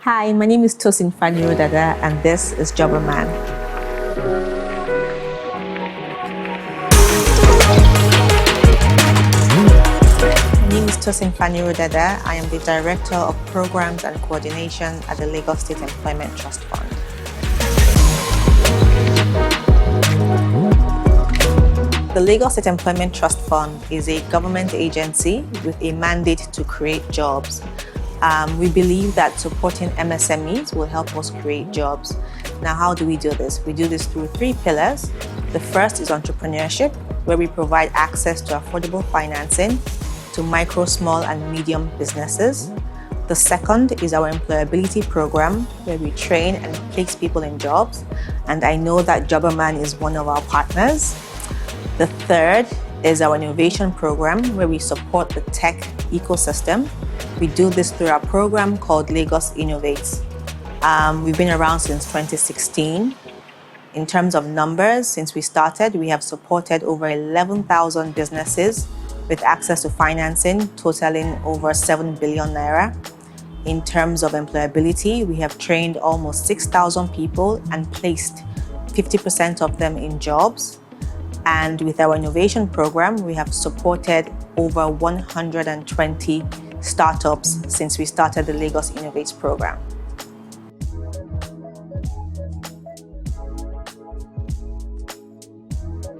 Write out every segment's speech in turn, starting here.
Hi, my name is Tosin Faniro Dada, and this is Jobberman. My name is Tosin Faniro Dada. I am the Director of Programs and Coordination at the Lagos State Employment Trust Fund. The Lagos State Employment Trust Fund is a government agency with a mandate to create jobs. We believe that supporting MSMEs will help us create jobs. Now, how do we do this? We do this through 3 pillars. The first is entrepreneurship, where we provide access to affordable financing to micro, small, and medium businesses. The second is our employability program, where we train and place people in jobs. And I know that Jobberman is one of our partners. The third is our innovation program, where we support the tech ecosystem. We do this through our program called Lagos Innovate. We've been around since 2016. In terms of numbers, since we started, we have supported over 11,000 businesses with access to financing, totaling over 7 billion naira. In terms of employability, we have trained almost 6,000 people and placed 50% of them in jobs. And with our innovation program, we have supported over 120 startups since we started the Lagos Innovate program.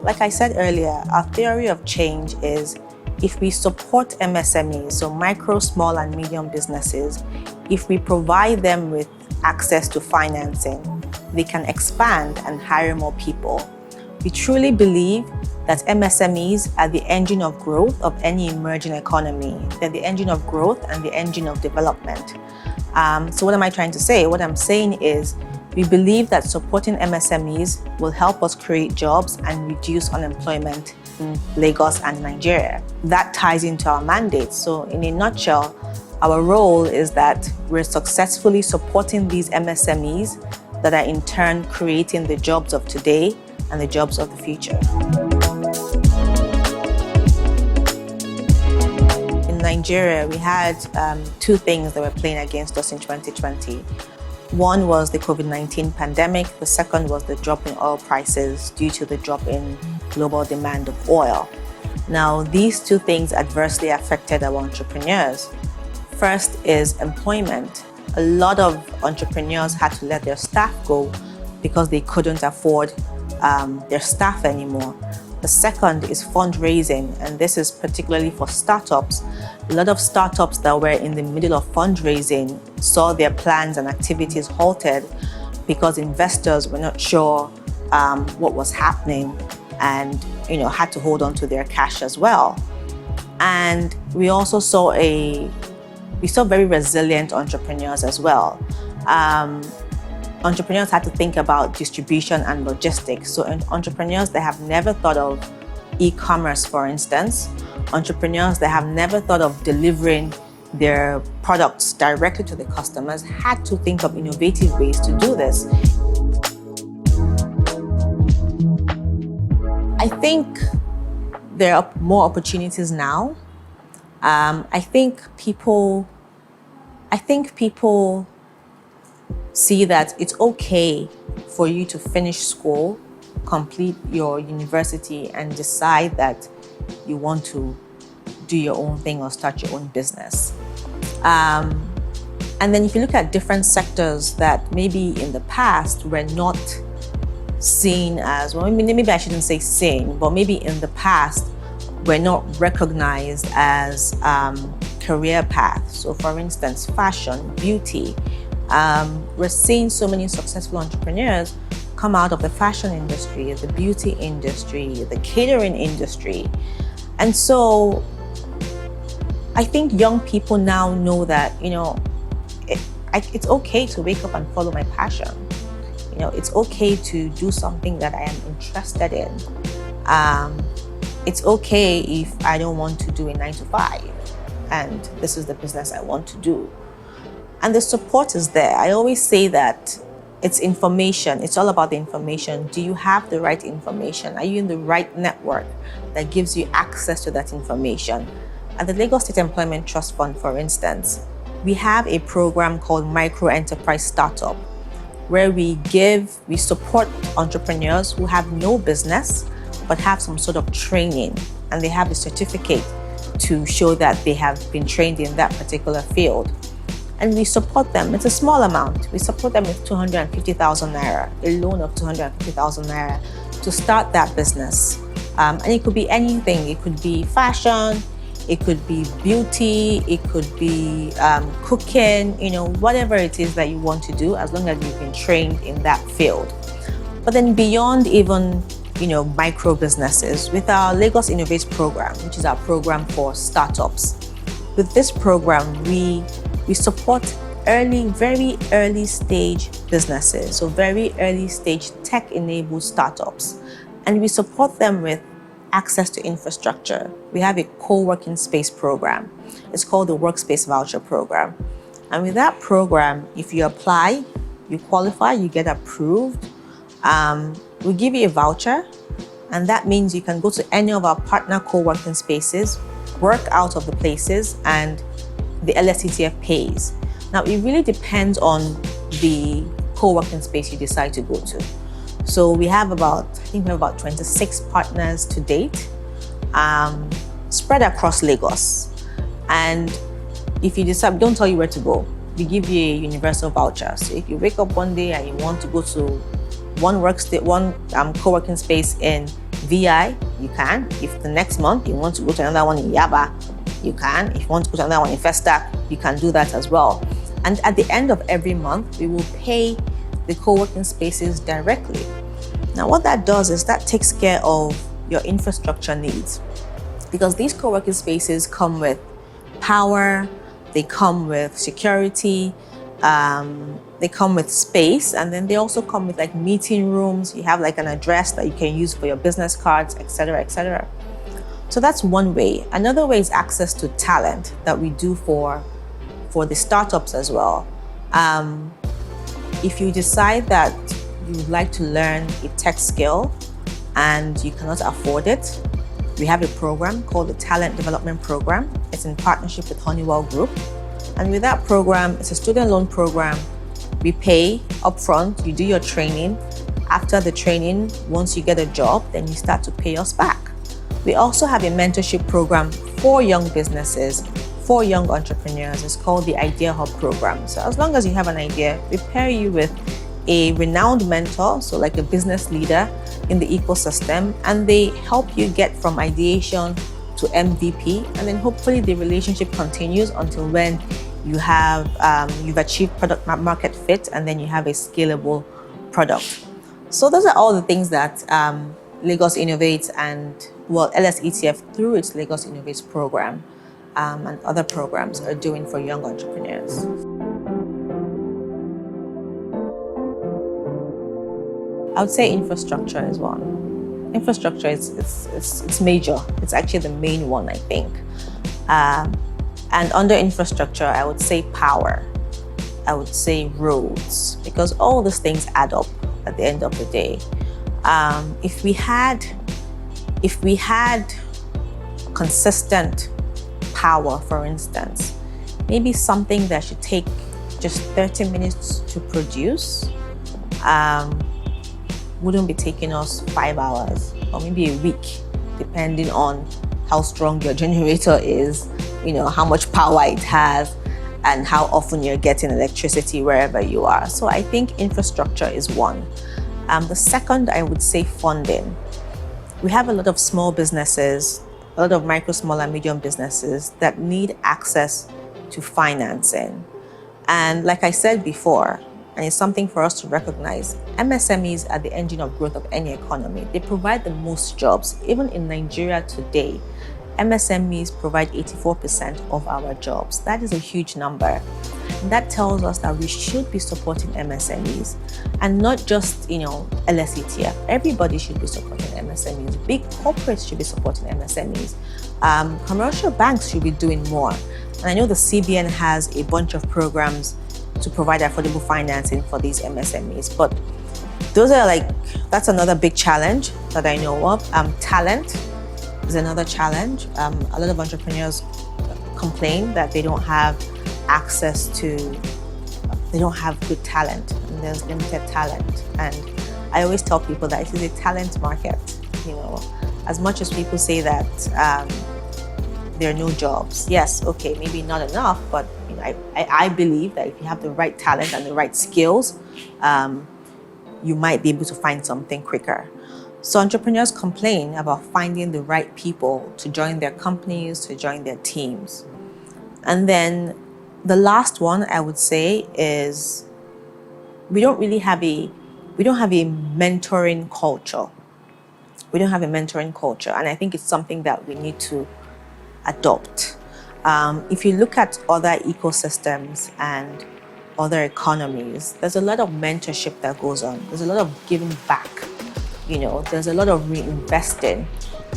Like I said earlier, our theory of change is if we support MSMEs, so micro, small, and medium businesses, if we provide them with access to financing, they can expand and hire more people. We truly believe that MSMEs are the engine of growth of any emerging economy. They're the engine of growth and the engine of development. So what am I trying to say? What I'm saying is we believe that supporting MSMEs will help us create jobs and reduce unemployment in Lagos and Nigeria. That ties into our mandate. So in a nutshell, our role is that we're successfully supporting these MSMEs that are in turn creating the jobs of today and the jobs of the future. In Nigeria, we had 2 things that were playing against us in 2020. One was the COVID-19 pandemic. The second was the drop in oil prices due to the drop in global demand of oil. Now, these 2 things adversely affected our entrepreneurs. First is employment. A lot of entrepreneurs had to let their staff go because they couldn't afford their staff anymore. The second is fundraising, and this is particularly for startups. A lot of startups that were in the middle of fundraising saw their plans and activities halted because investors were not sure what was happening and had to hold on to their cash as well. And we also saw very resilient entrepreneurs as well. Entrepreneurs had to think about distribution and logistics. So entrepreneurs that have never thought of e-commerce, for instance, entrepreneurs that have never thought of delivering their products directly to the customers had to think of innovative ways to do this. I think there are more opportunities now. I think people see that it's okay for you to finish school, complete your university, and decide that you want to do your own thing or start your own business. And then if you look at different sectors that maybe in the past were not seen as, well, maybe I shouldn't say seen, but maybe in the past were not recognized as career paths. So for instance, fashion, beauty. We're seeing so many successful entrepreneurs come out of the fashion industry, the beauty industry, the catering industry. And so I think young people now know that, it's okay to wake up and follow my passion. It's okay to do something that I am interested in. It's okay if I don't want to do a 9-to-5, and this is the business I want to do. And the support is there. I always say that it's information. It's all about the information. Do you have the right information? Are you in the right network that gives you access to that information? At the Lagos State Employment Trust Fund, for instance, we have a program called Micro Enterprise Startup, where we support entrepreneurs who have no business, but have some sort of training, and they have a certificate to show that they have been trained in that particular field. And we support them. It's a small amount. We support them with 250,000 naira, a loan of 250,000 naira to start that business. And it could be anything. It could be fashion, it could be beauty, it could be cooking, whatever it is that you want to do, as long as you've been trained in that field. But then beyond even micro businesses, with our Lagos Innovate program, which is our program for startups. With this program, we support very early stage businesses, so very early stage tech-enabled startups. And we support them with access to infrastructure. We have a co-working space program. It's called the Workspace Voucher Program. And with that program, if you apply, you qualify, you get approved, we give you a voucher, and that means you can go to any of our partner co-working spaces, work out of the places, and the LSETF pays. Now, it really depends on the co-working space you decide to go to. So we have about 26 partners to date, spread across Lagos. And if you decide, we don't tell you where to go. We give you a universal voucher. So if you wake up one day and you want to go to one co-working space in VI, you can. If the next month you want to go to another one in Yaba, you can. If you want to go to another one in Festac, you can do that as well. And at the end of every month, we will pay the co-working spaces directly. Now, what that does is that takes care of your infrastructure needs, because these co-working spaces come with power, they come with security, they come with space, and then they also come with like meeting rooms. You have like an address that you can use for your business cards, etc., etc. So that's one way. Another way is access to talent that we do for the startups as well. If you decide that you would like to learn a tech skill and you cannot afford it, we have a program called the Talent Development Program. It's in partnership with Honeywell Group. And with that program, it's a student loan program. We pay upfront, you do your training. After the training, once you get a job, then you start to pay us back. We also have a mentorship program for young businesses, for young entrepreneurs. It's called the Idea Hub program. So as long as you have an idea, we pair you with a renowned mentor, so like a business leader in the ecosystem, and they help you get from ideation to MVP, and then hopefully the relationship continues until when you have you've achieved product market fit, and then you have a scalable product. So those are all the things that Lagos Innovate and LSETF through its Lagos Innovate program and other programs are doing for young entrepreneurs. I would say infrastructure is one. Infrastructure it's major. It's actually the main one, I think. And under infrastructure, I would say power. I would say roads, because all these things add up at the end of the day. If we had consistent power, for instance, maybe something that should take just 30 minutes to produce, wouldn't be taking us 5 hours or maybe a week, depending on how strong your generator is, how much power it has, and how often you're getting electricity wherever you are. So I think infrastructure is one. The second, I would say funding. We have a lot of small businesses, a lot of micro, small, and medium businesses that need access to financing. And like I said before, and it's something for us to recognize, MSMEs are the engine of growth of any economy. They provide the most jobs. Even in Nigeria today, MSMEs provide 84% of our jobs. That is a huge number. And that tells us that we should be supporting MSMEs, and not just, LSETF. Everybody should be supporting MSMEs. Big corporates should be supporting MSMEs. Commercial banks should be doing more. And I know the CBN has a bunch of programs to provide affordable financing for these MSMEs. But that's another big challenge that I know of. Talent is another challenge. A lot of entrepreneurs complain that they don't have access to, they don't have good talent, and there's limited talent. And I always tell people that it is a talent market. As much as people say that there are no jobs, yes, okay, maybe not enough, but I believe that if you have the right talent and the right skills, you might be able to find something quicker. So entrepreneurs complain about finding the right people to join their companies, to join their teams. And then the last one I would say is we don't have a mentoring culture. We don't have a mentoring culture, and I think it's something that we need to adopt. If you look at other ecosystems and other economies, there's a lot of mentorship that goes on. There's a lot of giving back. There's a lot of reinvesting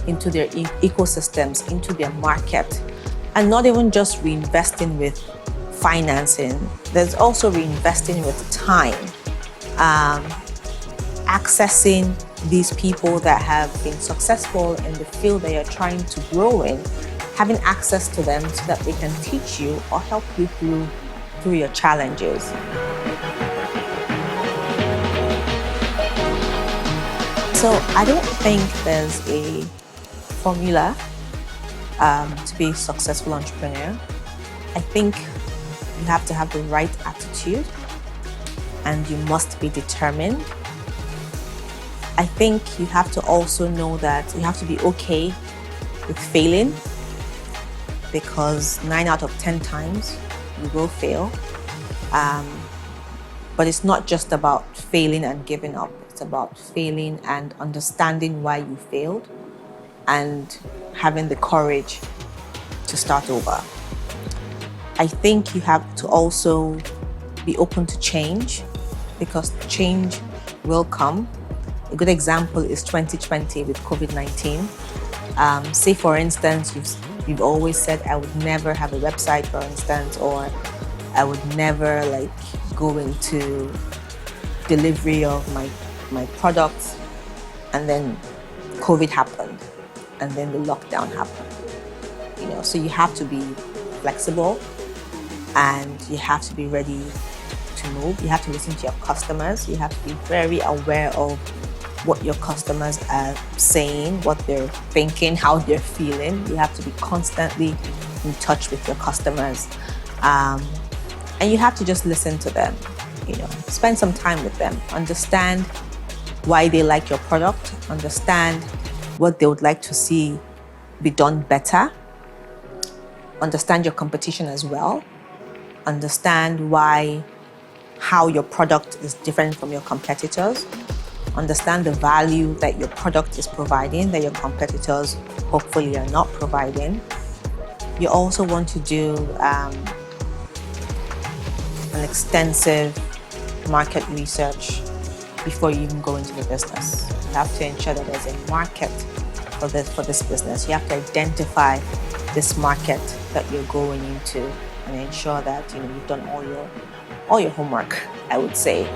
into their ecosystems, into their market, and not even just reinvesting with financing. There's also reinvesting with time, accessing these people that have been successful in the field that you're trying to grow in, having access to them so that they can teach you or help you through your challenges. So I don't think there's a formula to be a successful entrepreneur. I think you have to have the right attitude and you must be determined. I think you have to also know that you have to be okay with failing, because 9 out of 10 times you will fail. But it's not just about failing and giving up. It's about failing and understanding why you failed and having the courage to start over. I think you have to also be open to change, because change will come. A good example is 2020 with COVID-19. Say, for instance, you've always said, I would never have a website, for instance, or I would never go into delivery of my products, and then COVID happened, and then the lockdown happened. So you have to be flexible, and you have to be ready to move. You have to listen to your customers. You have to be very aware of what your customers are saying, what they're thinking, how they're feeling. You have to be constantly in touch with your customers. And you have to just listen to them, spend some time with them, understand why they like your product, understand what they would like to see be done better, understand your competition as well, understand how your product is different from your competitors, understand the value that your product is providing that your competitors hopefully are not providing. You also want to do an extensive market research before you even go into the business. You have to ensure that there's a market for this business. You have to identify this market that you're going into and ensure that you've done all your homework, I would say.